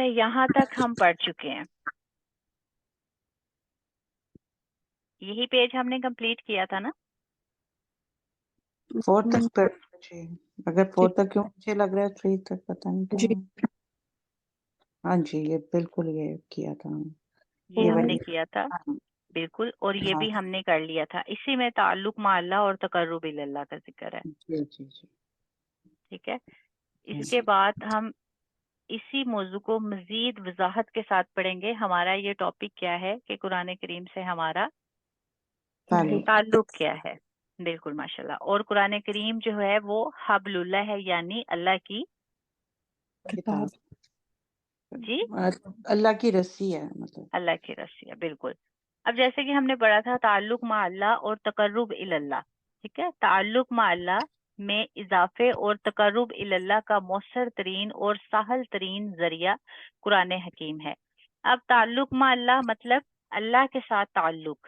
اچھا یہاں تک ہم پڑھ چکے ہیں, یہی پیج ہم نے کمپلیٹ کیا تھا نا. 4 تک پڑھ مجھے, اگر 4 تک کیوں مجھے لگ رہا ہے 3 تک پتہ نہیں کیوں. ہاں جی یہ بالکل یہ کیا تھا, یہ ہم نے وہی. کیا تھا بالکل, اور یہ ہاں بھی ہم نے کر لیا تھا. اسی میں تعلق مع اللہ اور تقرب اللہ کا ذکر ہے. جی جی جی. ٹھیک ہے, اس کے بعد ہم اسی موضوع کو مزید وضاحت کے ساتھ پڑھیں گے. ہمارا یہ ٹاپک کیا ہے کہ قرآن کریم سے ہمارا تعلق کیا ہے. بالکل ماشاءاللہ. اور قرآن کریم جو ہے وہ حبل اللہ ہے, یعنی اللہ کی کتاب, جی اللہ کی رسی ہے, مطلب اللہ کی رسی ہے. بالکل. اب جیسے کہ ہم نے پڑھا تھا تعلق مع اللہ اور تقرب اللہ. ٹھیک ہے, تعلق مع اللہ میں اضافے اور تقرب اللہ کا مؤثر ترین اور سہل ترین ذریعہ قرآن حکیم ہے. اب تعلق مع اللہ مطلب اللہ کے ساتھ تعلق,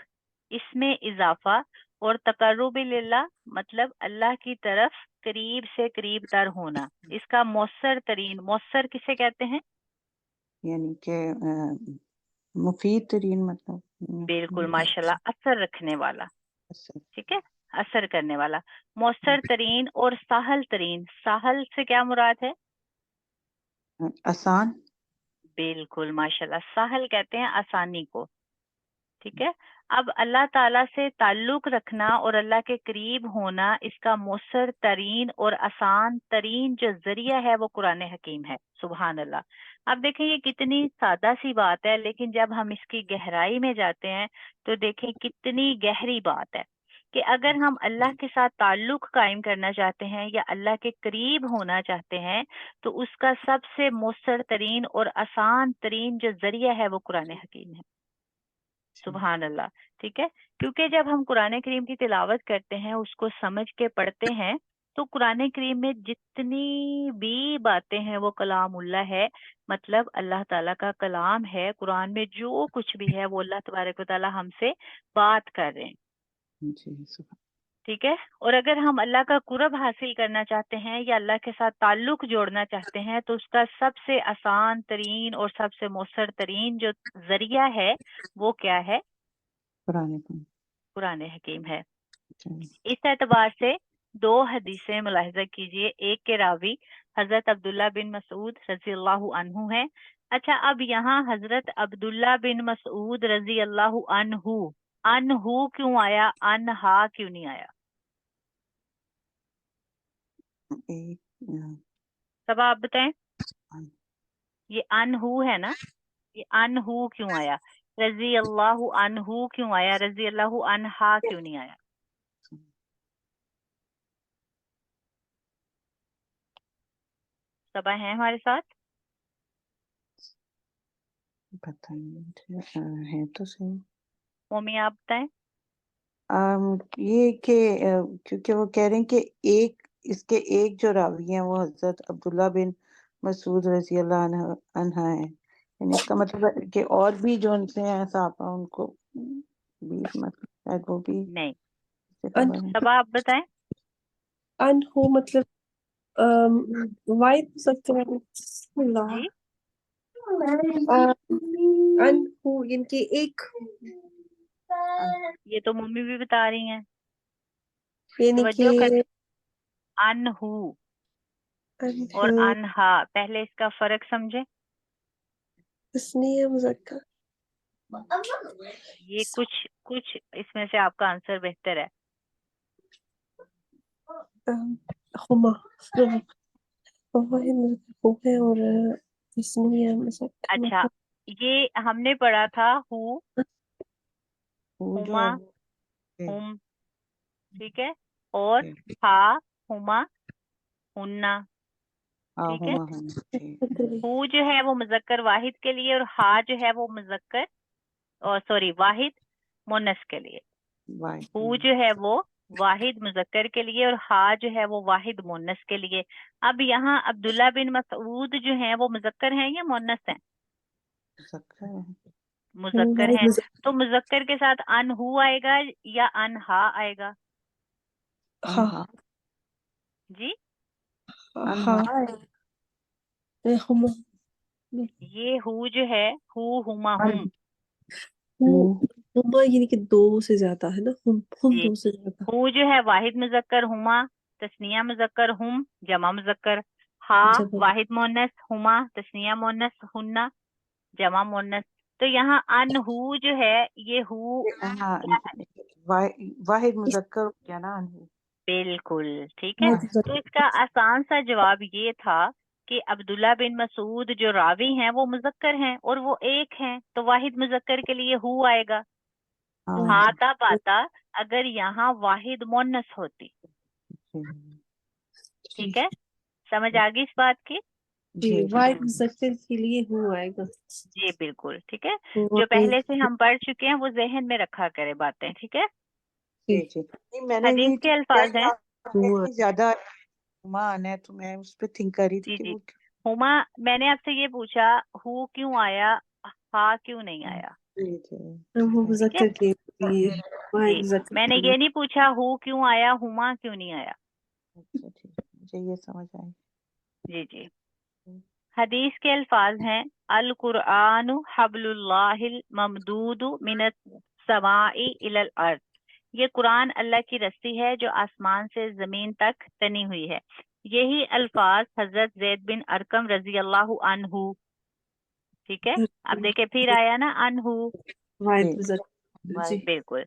اس میں اضافہ, اور تقرب اللہ مطلب اللہ کی طرف قریب سے قریب تر ہونا. اس کا مؤثر ترین, مؤثر کسے کہتے ہیں؟ یعنی کہ مفید ترین, مطلب بالکل ماشاءاللہ, اثر رکھنے والا. اثر. ٹھیک ہے, اثر کرنے والا. مؤثر ترین اور سہل ترین, سہل سے کیا مراد ہے؟ آسان. بالکل ماشاءاللہ, سہل کہتے ہیں آسانی کو. ٹھیک ہے, اب اللہ تعالیٰ سے تعلق رکھنا اور اللہ کے قریب ہونا, اس کا مؤثر ترین اور آسان ترین جو ذریعہ ہے وہ قرآن حکیم ہے. سبحان اللہ. اب دیکھیں یہ کتنی سادہ سی بات ہے, لیکن جب ہم اس کی گہرائی میں جاتے ہیں تو دیکھیں کتنی گہری بات ہے کہ اگر ہم اللہ کے ساتھ تعلق قائم کرنا چاہتے ہیں یا اللہ کے قریب ہونا چاہتے ہیں تو اس کا سب سے مؤثر ترین اور آسان ترین جو ذریعہ ہے وہ قرآن حکیم ہے. سبحان اللہ. ٹھیک ہے, کیونکہ جب ہم قرآن کریم کی تلاوت کرتے ہیں, اس کو سمجھ کے پڑھتے ہیں, تو قرآن کریم میں جتنی بھی باتیں ہیں وہ کلام اللہ ہے, مطلب اللہ تعالیٰ کا کلام ہے. قرآن میں جو کچھ بھی ہے وہ اللہ تبارک و تعالیٰ ہم سے بات کر رہے ہیں. جی سبحان. ٹھیک ہے, اور اگر ہم اللہ کا قرب حاصل کرنا چاہتے ہیں یا اللہ کے ساتھ تعلق جوڑنا چاہتے ہیں تو اس کا سب سے آسان ترین اور سب سے مؤثر ترین جو ذریعہ ہے وہ کیا ہے؟ قرآن پاک. قرآن حکیم ہے. جی. اس اعتبار سے 2 حدیثیں ملاحظہ کیجئے. ایک کے راوی حضرت عبداللہ بن مسعود رضی اللہ عنہ ہیں. اچھا, اب یہاں حضرت عبداللہ بن مسعود رضی اللہ عنہ کیوں آیا, انہا کیوں نہیں آیا؟ ایک سب آپ بتائیں. یہ انہو ہے نا, یہ انہو کیوں آیا؟ رضی اللہ عنہ کیوں آیا؟ رضی اللہ عنہا کیوں نہیں آیا؟ سبا ہیں ہمارے ساتھ؟ پتہ نہیں ہے تو صحیح. مومی آپ بتائیں. یہ کہ کیونکہ وہ کہہ رہے ہیں کہ اس کے ایک جو راوی ہیں وہ حضرت عبداللہ بن مسعود رضی اللہ عنہ ہیں, یعنی اس کا مطلب ہے کہ اور بھی جو ان سے ہیں صحابہ ان کو بھی مطلب شاید وہ بھی نہیں, سے خبر ہے. سبا آپ بتائیں. انہو مطلب واحد ہو سکتے ہیں. بسم اللہ. جی انہو یعنی کہ ایک, یہ تو ممی بھی بتا رہی ہیں. یعنی کہ توجہ کر, انہو اور انہو انہا, پہلے اس کا فرق سمجھے. تسنیہ مذکر. یہ کچھ اس میں سے آپ کا آنسر بہتر ہے. ہما واحد مذکر ہے اور تسنیہ مذکر. اچھا, یہ ہم نے پڑھا تھا ہو, وہ جو ہما, ہم, ٹھیک ہے, اور ہا, ہما, ہننا. ٹھیک ہے, ہو جو ہے وہ مذکر واحد کے لیے اور ہا جو ہے وہ مذکر واحد مونس کے لیے. ہو جو ہے وہ واحد مذکر کے لیے اور ہا جو ہے وہ واحد مونس کے لیے. اب یہاں عبداللہ بن مسعود جو ہیں وہ مذکر ہیں یا مونس ہیں؟ مذکر ہیں. تو مذکر کے ساتھ انہو آئے گا یا انہا آئے گا؟ ہاں جی ہاں ہما یہ ہو جو ہے ہو ہما ہم ہما یعنی کہ دو سے زیادہ ہے نا، ہم جی دو سے زیادہ. ہو جو ہے واحد مذکر ہما، تثنیہ مذکر ہم، جمع مذکر. ہا جب واحد مؤنث ہما، تثنیہ مؤنث ہننا، جمع مؤنث. تو یہاں ان ہو جو ہے یہ ہو ہاں واحد مذکر ہو گیا نا انہو. بالکل ٹھیک ہے. واحد تو اس کا آسان سا جواب یہ تھا کہ عبداللہ بن مسعود جو راوی ہیں وہ مذکر ہیں اور وہ ایک ہیں، تو واحد مذکر کے لیے ہو آئے گا. ہاں آتا پاتا اگر یہاں واحد مونس ہوتی. ٹھیک ہے، سمجھ آ گئی اس بات کی؟ جی واحد مذکر کے لیے ہو آئے گا. جی بالکل ٹھیک ہے. اور جو پہلے سے ہم پڑھ چکے ہیں وہ ذہن میں رکھا کرے باتیں. ٹھیک ہے. جی جی نہیں میں نے حدیث یہی کے الفاظ ہیں. ہوا زیادہ ہما آنا ہے تو میں اس پہ تھنک کر رہی تھی جی کہ جی وہ ہما، میں نے آپ سے یہ پوچھا ہو کیوں آیا، ہا کیوں نہیں آیا. جی جی وہ ٹھیک ہے مذکر کے لیے واحد جی، مذکر میں نے کے لیے. یہ نہیں پوچھا ہو کیوں آیا، ہما کیوں نہیں آیا. اچھا ٹھیک مجھے یہ سمجھ آئی. جی جی. حدیث کے الفاظ ہیں القرآن حبل اللہ الممدود من السماء الی الارض. یہ قرآن اللہ کی رسی ہے جو آسمان سے زمین تک تنی ہوئی ہے. یہی الفاظ حضرت زید بن ارقم رضی اللہ عنہ. ٹھیک ہے، اب دیکھیں پھر آیا نا عنہ. واحد جی مذکر. جی بالکل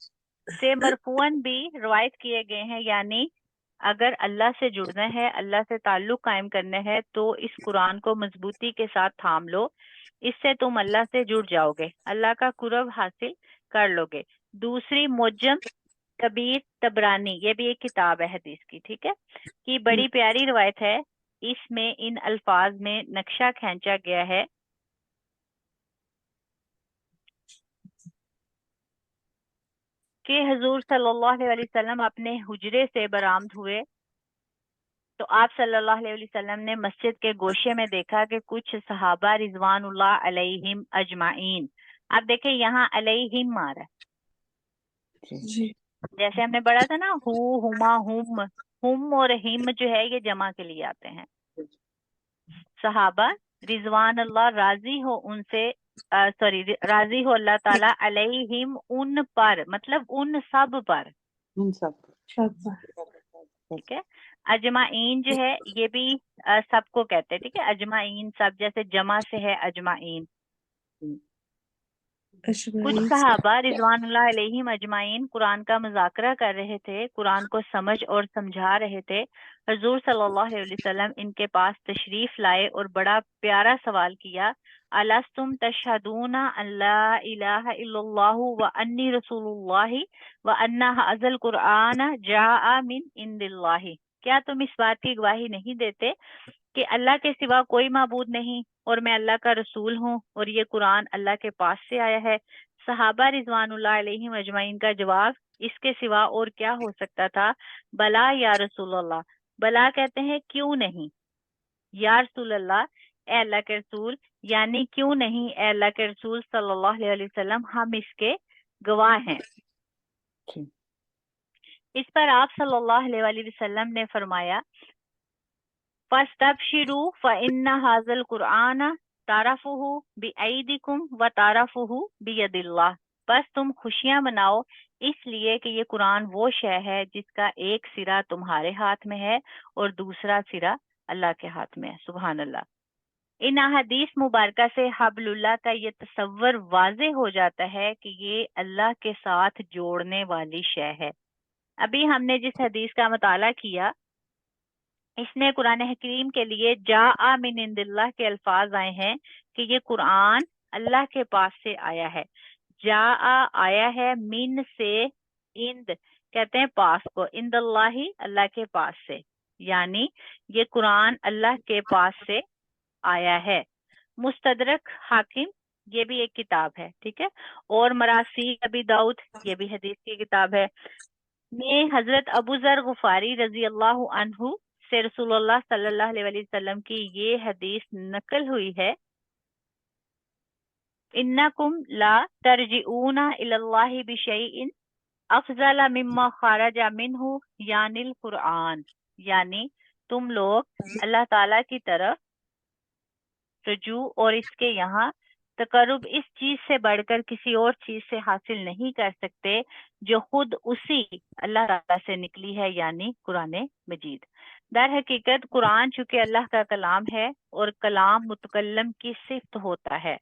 سے مرفوعاً بھی روایت کیے گئے ہیں. یعنی اگر اللہ سے جڑنا ہے، اللہ سے تعلق قائم کرنا ہے تو اس قرآن کو مضبوطی کے ساتھ تھام لو. اس سے تم اللہ سے جڑ جاؤ گے، اللہ کا قرب حاصل کر لو گے. دوسری معجم کبیر تبرانی، یہ بھی ایک کتاب ہے حدیث کی، ٹھیک ہے، کی بڑی پیاری روایت ہے. اس میں ان الفاظ میں نقشہ کھینچا گیا ہے کہ حضور صلی اللہ علیہ وسلم اپنے حجرے سے برآمد ہوئے تو آپ صلی اللہ علیہ وسلم نے مسجد کے گوشے میں دیکھا کہ کچھ صحابہ رضوان اللہ علیہم اجمعین. اب دیکھیں یہاں علیہم آ رہا ہے، جی جیسے ہم نے پڑھا تھا نا ہو ہما ہم اور ہم جو ہے یہ جمع کے لیے آتے ہیں. صحابہ رضوان اللہ راضی ہو ان سے، سوری راضی ہو اللہ تعالیٰ علیہم ان پر، مطلب ان سب پر. ان سب ٹھیک ہے. اجمعین جو ہے یہ بھی سب کو کہتے ہیں. ٹھیک ہے، اجمعین سب، جیسے جمع سے ہے اجمعین. کچھ اجمعین. صحابہ رضوان اللہ علیہم اجمعین قرآن کا مذاکرہ کر رہے تھے، قرآن کو سمجھ اور سمجھا رہے تھے. حضور صلی اللہ علیہ وسلم ان کے پاس تشریف لائے اور بڑا پیارا سوال کیا، الستم تشہدون ان لا الہ الا اللہ وانی رسول اللہ وان ھذا القرآن جاء من عند اللہ. کیا تم اس بات کی گواہی نہیں دیتے کہ اللہ کے سوا کوئی معبود نہیں اور میں اللہ کا رسول ہوں اور یہ قرآن اللہ کے پاس سے آیا ہے؟ صحابہ رضوان اللہ علیہم اجمعین کا جواب اس کے سوا اور کیا ہو سکتا تھا؟ بلا یا رسول اللہ. بلا کہتے ہیں کیوں نہیں، یا رسول اللہ اے اللہ کے رسول، یعنی کیوں نہیں اے اللہ کے رسول صلی اللہ علیہ وسلم، ہم اس کے گواہ ہیں. اس پر آپ صلی اللہ علیہ وسلم نے فرمایا فَاسْتَبْشِرُوا فَإِنَّ هَذَا الْقُرْآنَ تَعْرَفُهُ بِأَيْدِكُمْ وَتَعْرَفُهُ بِيَدِ اللَّهِ. بس تم خوشیاں مناؤ اس لیے کہ یہ قرآن وہ شے ہے جس کا ایک سرا تمہارے ہاتھ میں ہے اور دوسرا سرا اللہ کے ہاتھ میں ہے. سبحان اللہ. ان احادیث مبارکہ سے حبل اللہ کا یہ تصور واضح ہو جاتا ہے کہ یہ اللہ کے ساتھ جوڑنے والی شے ہے. ابھی ہم نے جس حدیث کا مطالعہ کیا اس میں قرآن حکیم کے لیے جاء من عند اللہ کے الفاظ آئے ہیں کہ یہ قرآن اللہ کے پاس سے آیا ہے. جاء آیا ہے، من سے اند کہتے ہیں پاس کو، عند اللہ اللہ کے پاس سے، یعنی یہ قرآن اللہ کے پاس سے آیا ہے. مستدرک حاکم یہ بھی ایک کتاب ہے، ٹھیک ہے، اور مراسی ابی داؤد یہ بھی حدیث کی کتاب ہے. میں حضرت ابو ذر غفاری رضی اللہ عنہ سے رسول اللہ صلی اللہ علیہ وسلم کی یہ حدیث نقل ہوئی ہے، انکم لا ترجعون الی اللہ بشیء افضل مما خرج منہ یعنی القرآن. یعنی تم لوگ اللہ تعالی کی طرف رجوع اور اس کے یہاں تقرب اس چیز سے بڑھ کر کسی اور چیز سے حاصل نہیں کر سکتے جو خود اسی اللہ تعالیٰ سے نکلی ہے، یعنی قرآن مجید۔ در حقیقت قرآن چونکہ اللہ کا کلام ہے اور کلام متکلم کی صفت ہوتا ہے،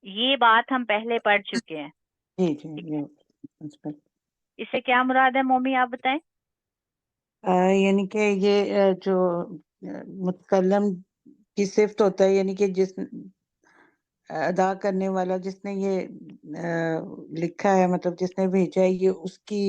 یہ بات ہم پہلے پڑھ چکے ہیں۔ جی جی ٹھیک یہ ہے، اس پر اس سے کیا مراد ہے مومی، آپ بتائیں؟ یعنی کہ یہ جو متکلم کی صفت ہوتا ہے، یعنی کہ جس ادا کرنے والا جس نے یہ لکھا ہے، مطلب جس نے بھیجا ہے، یہ اس کی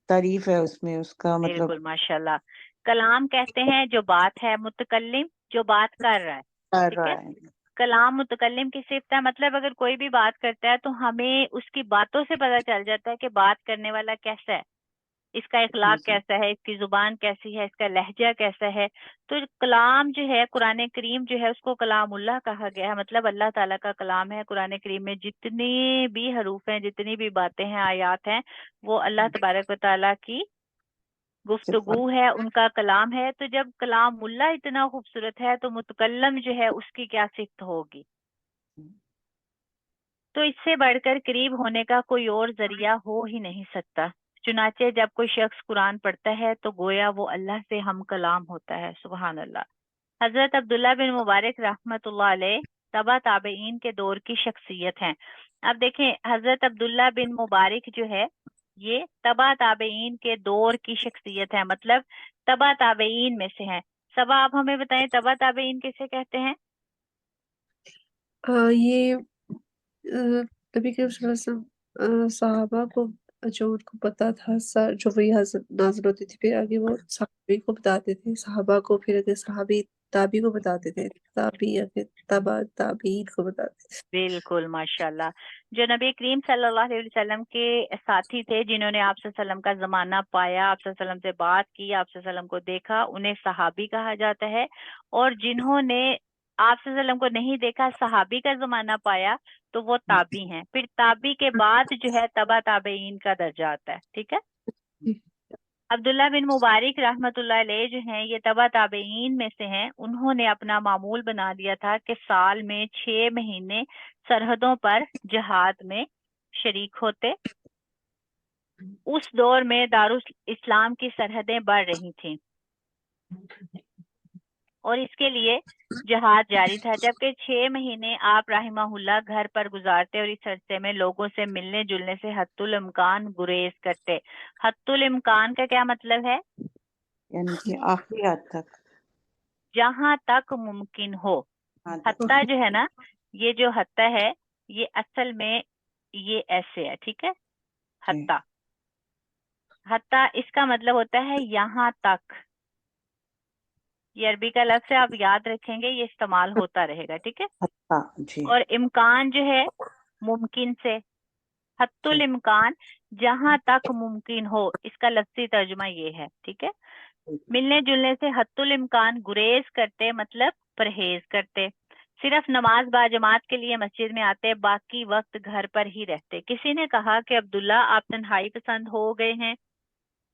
تعریف ہے اس میں، اس کا مطلب بالکل، ماشاءاللہ۔ کلام کہتے ہیں جو بات ہے، متکلم جو بات کر رہا ہے، کر ٹھیک رہا ہے۔ ہے۔ کلام متکلم کی صفت ہے، مطلب اگر کوئی بھی بات کرتا ہے تو ہمیں اس کی باتوں سے پتہ چل جاتا ہے کہ بات کرنے والا کیسا ہے، اس کا جی اخلاق جی کیسا ہے، اس کی زبان کیسی ہے، اس کا لہجہ کیسا ہے۔ تو کلام جو ہے، قرآن کریم جو ہے، اس کو کلام اللہ کہا گیا ہے، مطلب اللہ تعالیٰ کا کلام ہے۔ قرآن کریم میں جتنی بھی حروف ہیں، جتنی بھی باتیں ہیں، آیات ہیں، وہ اللہ تبارک و تعالیٰ کی گفتگو صفات۔ ہے، ان کا کلام ہے۔ تو جب کلام اللہ اتنا خوبصورت ہے تو متکلم جو ہے اس کی کیا صفت ہوگی؟ تو اس سے بڑھ کر قریب ہونے کا کوئی اور ذریعہ ہو ہی نہیں سکتا۔ چنانچہ جب کوئی شخص قرآن پڑھتا ہے تو گویا وہ اللہ سے ہم کلام ہوتا ہے۔ سبحان اللہ۔ حضرت عبداللہ بن مبارک رحمۃ اللہ علیہ تبع تابعین کے دور کی شخصیت ہیں۔ اب دیکھیں، حضرت عبداللہ بن مبارک جو ہے یہ تبع تابعین کے دور کی شخصیت ہے، مطلب تبع تابعین میں سے ہیں۔ صبا، آپ ہمیں بتائیں تبع تابعین کسے کہتے ہیں؟ یہ نبی کریم صلی اللہ علیہ وسلم صحابہ کو جو ان کو پتا تھا جو وہی حضرت نازل ہوتی تھی، پھر آگے وہ صحابی کو بتاتے تھے، صحابہ کو، پھر آگے صحابی تابی کو بتاتے تھے، تابی آگے تبع تابعین کو بتاتے تھے۔ بالکل، ماشاءاللہ۔ جو نبی کریم صلی اللہ علیہ وسلم کے ساتھی تھے، جنہوں نے آپ صلی اللہ علیہ وسلم کا زمانہ پایا، آپ صلی اللہ علیہ وسلم سے بات کی، آپ صلی اللہ علیہ وسلم کو دیکھا، انہیں صحابی کہا جاتا ہے۔ اور جنہوں نے آپ صلی اللہ علیہ وسلم کو نہیں دیکھا، صحابی کا زمانہ پایا، تو وہ تابی ہیں۔ پھر تابی کے بعد جو ہے تبع تابعین کا درجہ آتا ہے، ٹھیک ہے۔ عبداللہ بن مبارک رحمۃ اللہ علیہ جو ہیں یہ تبع تابعین میں سے ہیں۔ انہوں نے اپنا معمول بنا دیا تھا کہ سال میں 6 مہینے سرحدوں پر جہاد میں شریک ہوتے۔ اس دور میں دارالاسلام کی سرحدیں بڑھ رہی تھیں اور اس کے لیے جہاد جاری تھا، جبکہ 6 مہینے آپ رحمہ اللہ گھر پر گزارتے اور اس عرصے میں لوگوں سے ملنے جلنے سے حتی الامکان گریز کرتے۔ حتی الامکان کا کیا مطلب ہے؟ یعنی کہ آخری حد تک۔ جہاں تک ممکن ہو۔ ہاں حتیٰ جو ہے نا، یہ جو حتیٰ ہے یہ اصل میں یہ ایسے ہے، ٹھیک ہے۔ جی حتیٰ، حتیٰ اس کا مطلب ہوتا ہے یہاں تک۔ یہ عربی کا لفظ ہے، آپ یاد رکھیں گے، یہ استعمال ہوتا رہے گا، ٹھیک ہے۔ ہاں جی اور امکان جو ہے ممکن سے، حتی جی الامکان جہاں تک ممکن ہو، اس کا لفظی ترجمہ یہ ہے، ٹھیک ہے۔ ملنے جلنے سے حتی الامکان گریز کرتے، مطلب پرہیز کرتے۔ صرف نماز باجماعت کے لیے مسجد میں آتے، باقی وقت گھر پر ہی رہتے۔ کسی نے کہا کہ عبداللہ آپ تنہائی پسند ہو گئے ہیں،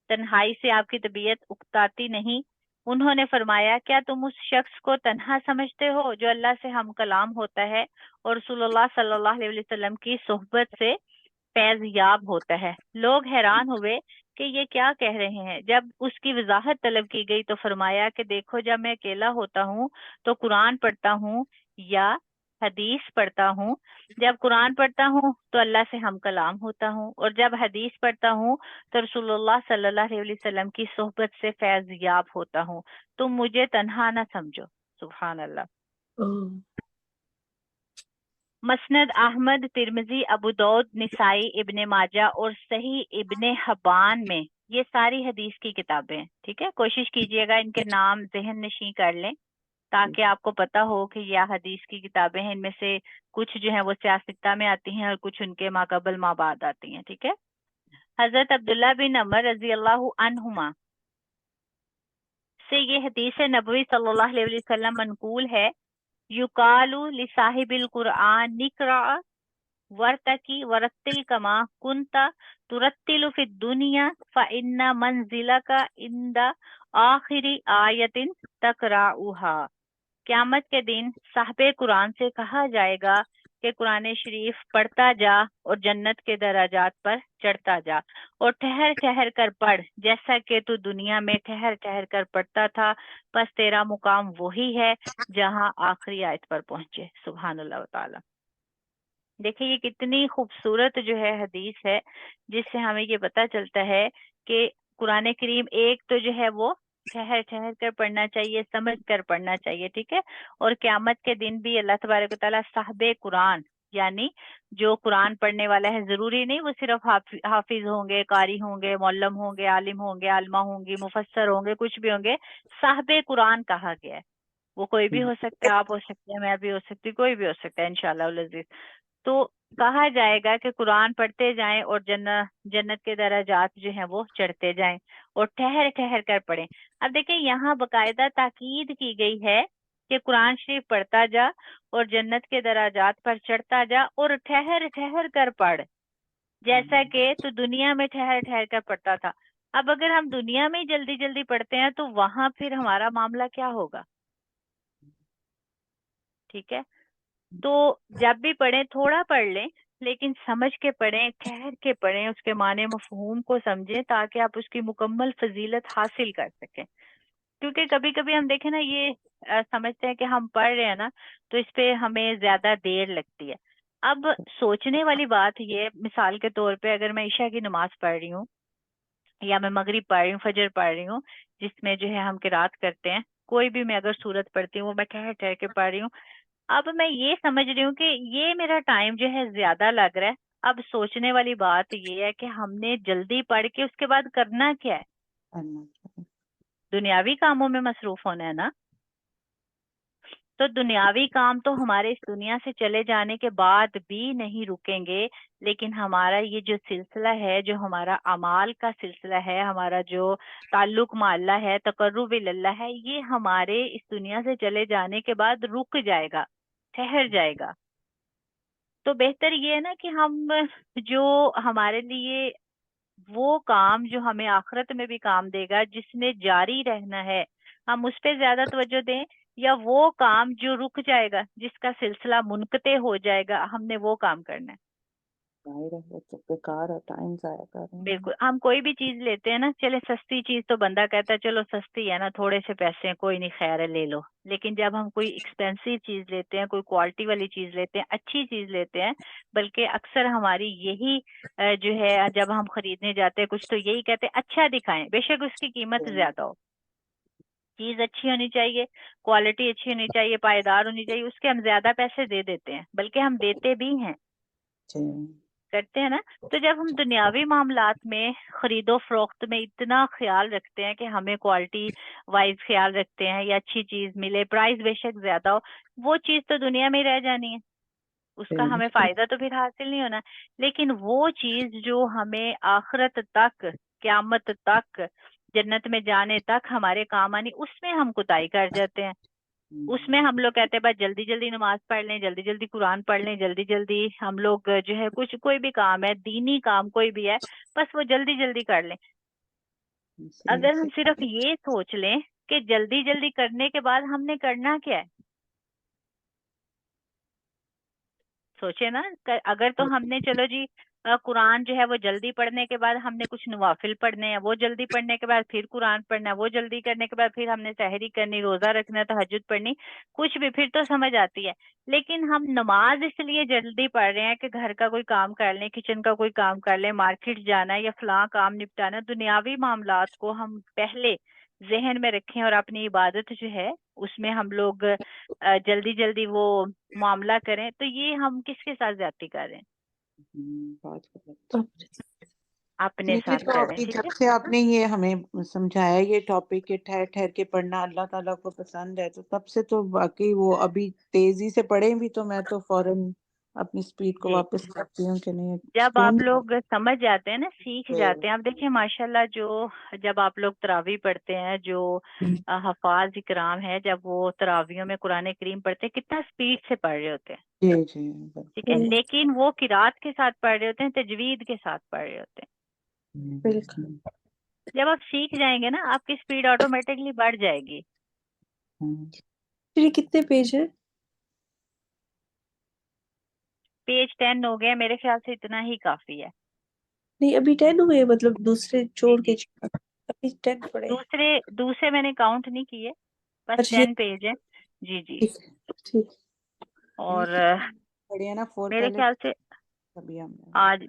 تنہائی سے آپ کی طبیعت اکتاتی نہیں؟ انہوں نے فرمایا کیا تم اس شخص کو تنہا سمجھتے ہو جو اللہ سے ہم کلام ہوتا ہے اور رسول اللہ صلی اللہ علیہ وسلم کی صحبت سے فیض یاب ہوتا ہے؟ لوگ حیران ہوئے کہ یہ کیا کہہ رہے ہیں۔ جب اس کی وضاحت طلب کی گئی تو فرمایا کہ دیکھو، جب میں اکیلا ہوتا ہوں تو قرآن پڑھتا ہوں یا حدیث پڑھتا ہوں۔ جب قرآن پڑھتا ہوں تو اللہ سے ہم کلام ہوتا ہوں، اور جب حدیث پڑھتا ہوں تو رسول اللہ صلی اللہ علیہ وسلم کی صحبت سے فیض یاب ہوتا ہوں۔ تم مجھے تنہا نہ سمجھو۔ سبحان اللہ۔ مسند احمد، ترمذی، ابو داؤد، نسائی، ابن ماجہ اور صحیح ابن حبان میں یہ ساری حدیث کی کتابیں ہیں، ٹھیک ہے۔ کوشش کیجئے گا ان کے نام ذہن نشین کر لیں تاکہ آپ کو پتا ہو کہ یہ حدیث کی کتابیں ہیں۔ ان میں سے کچھ جو ہیں وہ سیاستہ میں آتی ہیں اور کچھ ان کے ماقبل مابعد آتی ہیں، ٹھیک ہے۔ حضرت عبداللہ بن عمر رضی اللہ عنہما سے یہ حدیث نبوی صلی اللہ علیہ وسلم منقول ہے، یقال لصاحب القرآن نقرأ ورتقی ورتل کما کنت ترتل فی الدنیا فإن منزلک عند آخر آیت تقرأها۔ قیامت کے دن صاحب قرآن سے کہا جائے گا کہ قرآن شریف پڑھتا جا اور جنت کے درجات پر چڑھتا جا، اور ٹھہر ٹھہر کر پڑھ جیسا کہ تو دنیا میں ٹھہر ٹھہر کر پڑھتا تھا، بس تیرا مقام وہی ہے جہاں آخری آیت پر پہنچے۔ سبحان اللہ تعالی۔ دیکھیں یہ کتنی خوبصورت جو ہے حدیث ہے، جس سے ہمیں یہ پتہ چلتا ہے کہ قرآن کریم ایک تو جو ہے وہ ٹھہر ٹھہر کر پڑھنا چاہیے، سمجھ کر پڑھنا چاہیے، ٹھیک ہے، اور قیامت کے دن بھی اللہ تبارک و تعالیٰ صاحب قرآن، یعنی جو قرآن پڑھنے والا ہے، ضروری نہیں وہ صرف حافظ ہوں گے، قاری ہوں گے، معلم ہوں گے، عالم ہوں گے، عالمہ ہوں گی، مفسر ہوں گے، کچھ بھی ہوں گے، صاحب قرآن کہا گیا ہے۔ وہ کوئی بھی ہو سکتا ہے، آپ ہو سکتے ہیں، میں بھی ہو سکتی ہوں، کوئی بھی ہو سکتا ہے انشاءاللہ العزیز۔ تو کہا جائے گا کہ قرآن پڑھتے جائیں اور جنت کے درجات جو ہیں وہ چڑھتے جائیں، اور ٹھہر ٹھہر کر پڑھیں۔ اب دیکھیں یہاں باقاعدہ تاکید کی گئی ہے کہ قرآن شریف پڑھتا جا اور جنت کے درجات پر چڑھتا جا اور ٹھہر ٹھہر کر پڑھ جیسا کہ تو دنیا میں ٹھہر ٹھہر کر پڑھتا تھا۔ اب اگر ہم دنیا میں جلدی جلدی پڑھتے ہیں تو وہاں پھر ہمارا معاملہ کیا ہوگا؟ ٹھیک ہے، تو جب بھی پڑھیں تھوڑا پڑھ لیں، لیکن سمجھ کے پڑھیں، ٹھہر کے پڑھیں، اس کے معنی مفہوم کو سمجھیں تاکہ آپ اس کی مکمل فضیلت حاصل کر سکیں۔ کیونکہ کبھی کبھی ہم دیکھیں نا یہ سمجھتے ہیں کہ ہم پڑھ رہے ہیں نا تو اس پہ ہمیں زیادہ دیر لگتی ہے۔ اب سوچنے والی بات یہ، مثال کے طور پہ اگر میں عشاء کی نماز پڑھ رہی ہوں یا میں مغرب پڑھ رہی ہوں، فجر پڑھ رہی ہوں، جس میں جو ہے ہم قرات کرتے ہیں، کوئی بھی میں اگر سورت پڑھتی ہوں وہ میں ٹھہر ٹھہر کے پڑھ رہی ہوں، اب میں یہ سمجھ رہی ہوں کہ یہ میرا ٹائم جو ہے زیادہ لگ رہا ہے۔ اب سوچنے والی بات یہ ہے کہ ہم نے جلدی پڑھ کے اس کے بعد کرنا کیا ہے؟ دنیاوی کاموں میں مصروف ہونا ہے نا۔ تو دنیاوی کام تو ہمارے اس دنیا سے چلے جانے کے بعد بھی نہیں رکیں گے، لیکن ہمارا یہ جو سلسلہ ہے، جو ہمارا اعمال کا سلسلہ ہے، ہمارا جو تعلق مع اللہ ہے، تقرب اللہ ہے، یہ ہمارے اس دنیا سے چلے جانے کے بعد رک جائے گا، ٹھہر جائے گا۔ تو بہتر یہ ہے نا کہ ہم جو ہمارے لیے وہ کام جو ہمیں آخرت میں بھی کام دے گا، جس میں جاری رہنا ہے، ہم اس پہ زیادہ توجہ دیں، یا وہ کام جو رک جائے گا، جس کا سلسلہ منقطع ہو جائے گا، ہم نے وہ کام کرنا ہے۔ بیکار ہے، ٹائم ضائع کر رہے ہیں۔ بالکل، ہم کوئی بھی چیز لیتے ہیں نا، چلے سستی چیز تو بندہ کہتا ہے چلو سستی ہے نا، تھوڑے سے پیسے ہیں، کوئی نہیں، خیر ہے لے لو۔ لیکن جب ہم کوئی ایکسپینسو چیز لیتے ہیں، کوئی کوالٹی والی چیز لیتے ہیں، اچھی چیز لیتے ہیں، بلکہ اکثر ہماری یہی جو ہے جب ہم خریدنے جاتے ہیں کچھ تو یہی کہتے ہیں اچھا دکھائیں، بے شک اس کی قیمت زیادہ ہو، چیز اچھی ہونی چاہیے، کوالٹی اچھی ہونی چاہیے، پائیدار ہونی چاہیے، اس کے ہم زیادہ پیسے دے دیتے ہیں، بلکہ ہم دیتے بھی ہیں، کرتے ہیں نا۔ تو جب ہم دنیاوی معاملات میں خرید و فروخت میں اتنا خیال رکھتے ہیں کہ ہمیں کوالٹی وائز خیال رکھتے ہیں یا اچھی چیز ملے، پرائز بے شک زیادہ ہو، وہ چیز تو دنیا میں ہی رہ جانی ہے، اس کا ہمیں فائدہ تو پھر حاصل نہیں ہونا۔ لیکن وہ چیز جو ہمیں آخرت تک، قیامت تک، جنت میں جانے تک ہمارے کام آنی، اس میں ہم کوتاہی کر جاتے ہیں۔ اس میں ہم لوگ کہتے ہیں بس جلدی جلدی نماز پڑھ لیں، جلدی جلدی قرآن پڑھ لیں، جلدی جلدی ہم لوگ جو ہے کچھ کوئی بھی کام ہے، دینی کام کوئی بھی ہے، بس وہ جلدی جلدی کر لیں۔ اگر ہم صرف یہ سوچ لیں کہ جلدی جلدی کرنے کے بعد ہم نے کرنا کیا ہے، سوچے نا، اگر تو ہم نے چلو جی قرآن جو ہے وہ جلدی پڑھنے کے بعد ہم نے کچھ نوافل پڑھنے ہیں، وہ جلدی پڑھنے کے بعد پھر قرآن پڑھنا ہے، وہ جلدی کرنے کے بعد پھر ہم نے سحری کرنی، روزہ رکھنا، تہجد پڑھنی، کچھ بھی، پھر تو سمجھ آتی ہے۔ لیکن ہم نماز اس لیے جلدی پڑھ رہے ہیں کہ گھر کا کوئی کام کر لیں، کچن کا کوئی کام کر لیں، مارکیٹ جانا ہے یا فلاں کام نپٹانا ہے، دنیاوی معاملات کو ہم پہلے ذہن میں رکھیں اور اپنی عبادت جو ہے اس میں ہم لوگ جلدی جلدی وہ معاملہ کریں، تو یہ ہم کس کے ساتھ زیادتی کر رہے ہیں؟ اپنے یہ ساتھ تو کر رہے ہیں، ابھی ٹھیک جب ہے۔ سے آپ نے یہ ہمیں سمجھایا یہ ٹاپک کہ ٹھہر ٹھہر کے پڑھنا اللہ تعالیٰ کو پسند ہے، تو تب سے تو باقی وہ ابھی تیزی سے پڑھیں بھی تو میں تو فوراً اپنی سپیڈ کو جی، واپس کرتی ہوں کہ نہیں، جب سکون آپ لوگ سمجھ جاتے ہیں نا، سیکھ جاتے ہیں، آپ دیکھیں ماشاءاللہ جو جب آپ لوگ تراویح پڑھتے ہیں، جو حفاظ اکرام ہے، جب وہ تراویحوں میں قرآن کریم پڑھتے ہیں کتنا سپیڈ سے پڑھ رہے ہوتے ہیں، جی جی ٹھیک ہے، لیکن وہ قرات کے ساتھ پڑھ رہے ہوتے ہیں، تجوید کے ساتھ پڑھ رہے ہوتے ہیں۔ بالکل۔ جب آپ سیکھ جائیں گے نا، آپ کی سپیڈ آٹومیٹکلی بڑھ جائے گی۔ یہ کتنے پیج ہیں؟ پیج 10 ہو گیا، میرے خیال سے اتنا ہی کافی ہے. نہیں ابھی 10 ہوئے، مطلب دوسرے چھوڑ جی کے ابھی 10 پڑے. دوسرے میں نے کاؤنٹ نہیں کیے، بس اچھا یہ 10 پیج ہے. جی ٹھیک ٹھیک. اور پڑھے ہیں نا 4 میرے پہلے خیال سے ابھی ہم نے آج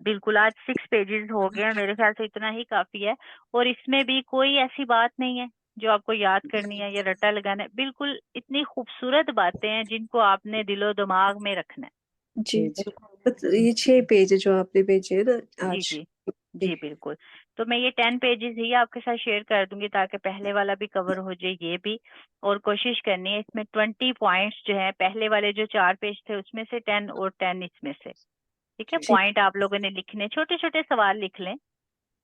6 پیجز ہو گئے ہیں، میرے خیال سے اتنا ہی کافی ہے. اور اس میں بھی کوئی ایسی بات نہیں ہے جو آپ کو یاد کرنی ہے یا رٹا لگانا ہے، بالکل اتنی خوبصورت باتیں ہیں جن کو آپ نے دل و دماغ میں رکھنا ہے. جی جی. یہ 6 پیج ہے جو آپ نے بھیجے ہیں نا جی آج. جی جی بالکل. تو میں یہ 10 پیجز ہی آپ کے ساتھ شیئر کر دوں گی تاکہ پہلے والا بھی کور ہو جائے، یہ بھی. اور کوشش کرنی ہے اس میں 20 پوائنٹس جو ہیں، پہلے والے جو 4 پیج تھے اس میں سے 10 اور 10 اس میں سے. ٹھیک ہے، ٹھیک. پوائنٹ آپ لوگوں نے لکھنے، چھوٹے چھوٹے سوال لکھ لیں.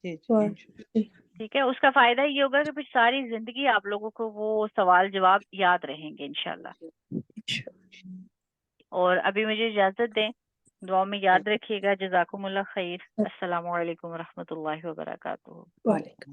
جی اور جی ٹھیک ہے، اس کا فائدہ یہ ہوگا کہ پھر ساری زندگی آپ لوگوں کو وہ سوال جواب یاد رہیں گے انشاءاللہ. اچھا. اور ابھی مجھے اجازت دیں، دعا میں یاد رکھیے گا. جزاکم اللہ خیر. السلام علیکم ورحمۃ اللہ وبرکاتہ. وعلیکم.